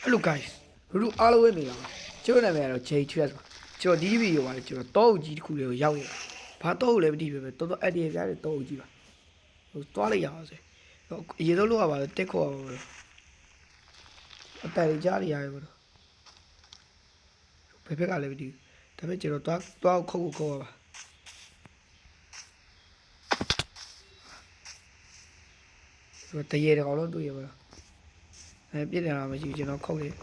Hello guys လူအားလုံးပဲနေပါကျွန်တော်နာမည်ကတော့ J2S ပါကျွန်တော်ဒီဗီဒီယိုမှာကျွန်တော်တောအုပ်ကြီးတစ်ခုလေးကိုရောက်နေတာဘာတောအုပ်လဲမသိဘူးပဲတော်တော်အက်ဒီရပြတဲ့တောအုပ်ကြီးပါဟိုသွားလိုက်ရအောင်စေအရင်ဆုံးလို့ကပါတက်ခေါ်ပါလို့အတန်ကြီးကြားနေရတယ်ဘယ်ဖက်ကလည်းမသိဘူးဒါပေမဲ့ကျွန်တော်သွားခုတ်ခေါ်ပါတရေတကောင်လုံးတွေ့ရပါလားပြည့်တယ်လားမရှိဘူးကျွန်တော်ခုတ်တယ်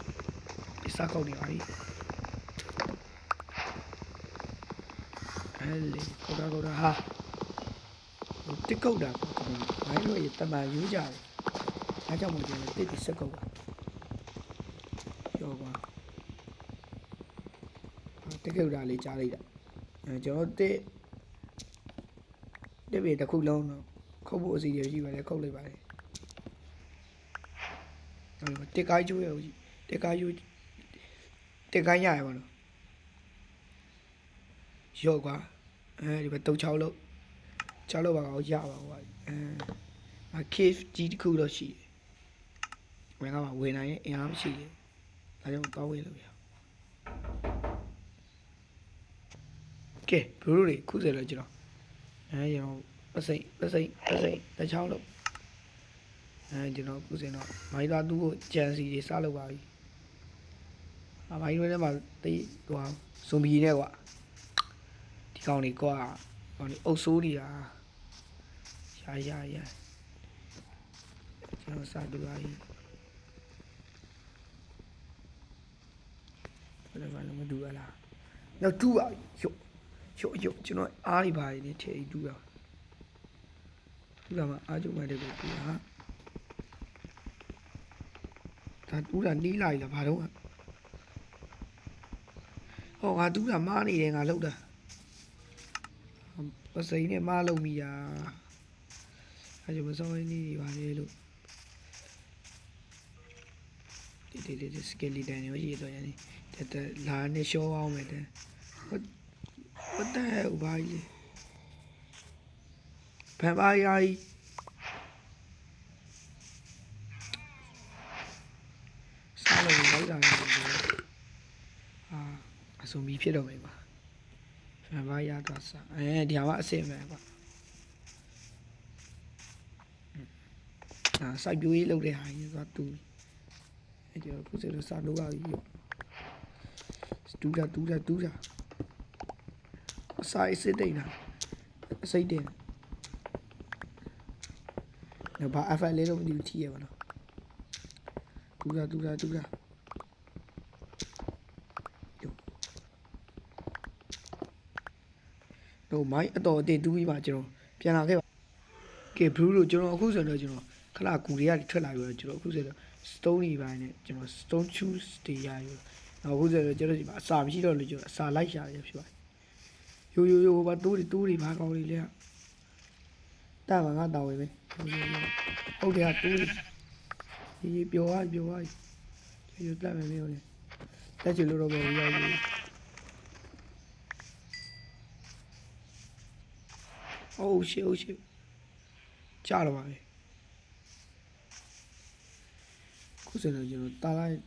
စခုတ်နေပါပြီအဲ့လေခေါ်တာဟာတစ်ကုတ်တာငါတို့ရတမန်ယူကြတယ်အားကြောင့်မကျွန်တော်တစ်စကုတ်ပါကျော်ပါတစ်ကုတ်တာလေးကြားလိုက်တာကျွန်တော်တစ်ပေတစ်ခုလုံးတော့ခုတ်ဖို့အစီအစဉ်ရှိပါတယ်ခုတ်လိုက်ပါတယ်တစ်ကိုင်းကျိုးရဦးတစ်ကိုင်းရရပါတော့ရော့ကွာဒီဘက်36လို့6လို့ပါအောင်ရပါကွာcave ကြီးတစ်ခုတော့ရှိတယ်ဝင်ကမှဝင်နိုင်ရင်အင်အားမရှိတယ်ဒါကြောင့်တောင်းဝေးလို့ရကဲဘလူးတွေခုစရလို့ကျွန်တော်ကျွန်တော်ပစိတ်တချောင်းလို့ကျွန်တော်ခုစင်တော့မိုင်းသားသူ့ကိုကြံစီတွေစလုပ်ပါပြီမိုင်းတွေထဲမှာတိတ်ဟိုဇွန်ဘီနဲ့ကွာဒီကောင်တွေကွာကောင်တွေအုပ်ဆိုးနေတာရကျွန်တော်စတူပါပြီဘယ်လိုမှမတူရလားတော့တူပါရုပ်ကျွန်တော်အားတွေပါနေထဲတူရတူလာမှအားကြုံမှတဲ့ကိုတူဟာဒါတူတာနီးလာပြီလားဘာတော့ဟောငါတူတာမားနေတယ်ငါလောက်တာပစိန်နဲ့မားလုံးမိတာအဲကြောင့်မစောင်းနေပါလေလို့ဒီစကယ်လီတန်ရောရှိတော့ရင်တက်လာနေရှောအောင်မယ်တဲ့what the hell ဘာကြီးဘယ်ပါယာကြီးစားလို့လိုက်တာအစုံပြီးဖြစ်တော့မယ်ပါဘယ်ပါယာတော့စားဒီဟာကအစ်စ်မယ်ပါစိုက်ပြိုးရေးလုပ်တဲ့ဟာကြီးသွားတူကျွန်တော်ခုစလို့စားလို့ပါပြီတူတာအစာအစ်တိတ်တာအစိတ်တင်ဘာအဖိုင်လေးတော့မသိဘူးထီးရပါတော့တူတာတော့မိုင်းအတော်အတင်တူးပြီးပါကျွန်တော်ပြန်လာခဲ့ပါကဲဘလူးလို့ကျွန်တော်အခုဆိုတော့ကျွန်တော်ခလာကူတွေကထွက်လာပြီးတော့ကျွန်တော်အခုဆိုတော့ stone တွေပိုင်းနဲ့ကျွန်တော် stone shoes တွေရယူနောက်အခုဆိုတော့ကျွန်တော်ဒီမှာအစာမရှိတော့လို့ကျွန်တော်အစာလိုက်ရှာရဖြစ်ပါတယ်ယိုဘာတိုးတွေဘာကောင်းလေးလဲတာမငါတောင်းဝင်ပဲဟုတ်တယ်တိုးတွေပျော်သွားယူတက်မယ်မျိုးလေတက်ချင်လို့တော့ပဲရောက်ယူOh shit ကြာတော့ပါပဲခုစတော့ကျွန်တော်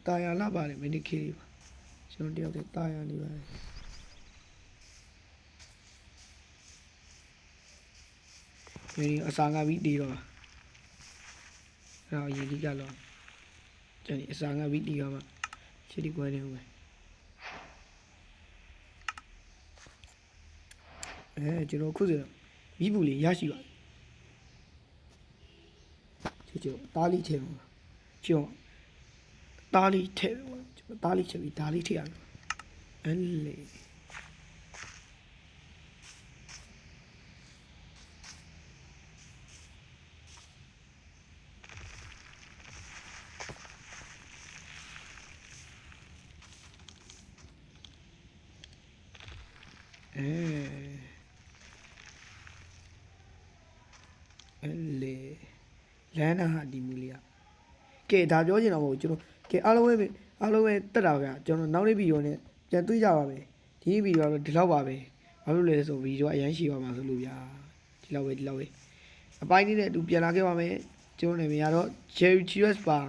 တာယာလာပါတယ်မိနစ်ခေးပါကျွန်တော်တယောက်တည်းတာယာနေပါတယ်ဒီအစာငါပြီးတည်တော့အဲ့တော့ရေကြီးကြတော့ကျွန်တော်အစာငါပြီးတည်တော့မှရှစ်ဒီကွဲနေဦးမယ်ကျွန်တော်ခုစတော့မိဘူးလေးရရှိပါတယ်ကျွန်တော်တားလေးထဲမှာကျွန်တော်တားလေးထဲကျွန်တော်တားလေးချက်ပြီးဒါလေးထည့်ရတယ်အဲ့လေလမ်းနာဟာဒီမူလေးကဲဒါပြောချင်တော့မဟုတ်ကျွန်တော်ကဲအားလုံးပဲတက်တာဗျာကျွန်တော်နောက်နေ့ဗီဒီယိုနဲ့ပြန်တွေ့ကြပါမယ်ဒီဗီဒီယိုကတော့ဒီလောက်ပါပဲဘာလို့လဲဆိုဗီဒီယိုအရင်ရှိပါမှာဆိုလို့ဗျာဒီလောက်ပဲအပိုင်းလေးနဲ့အတူပြန်လာခဲ့ပါမယ်ကျွန်တော်နေမြင်ရတော့ J2S ပါ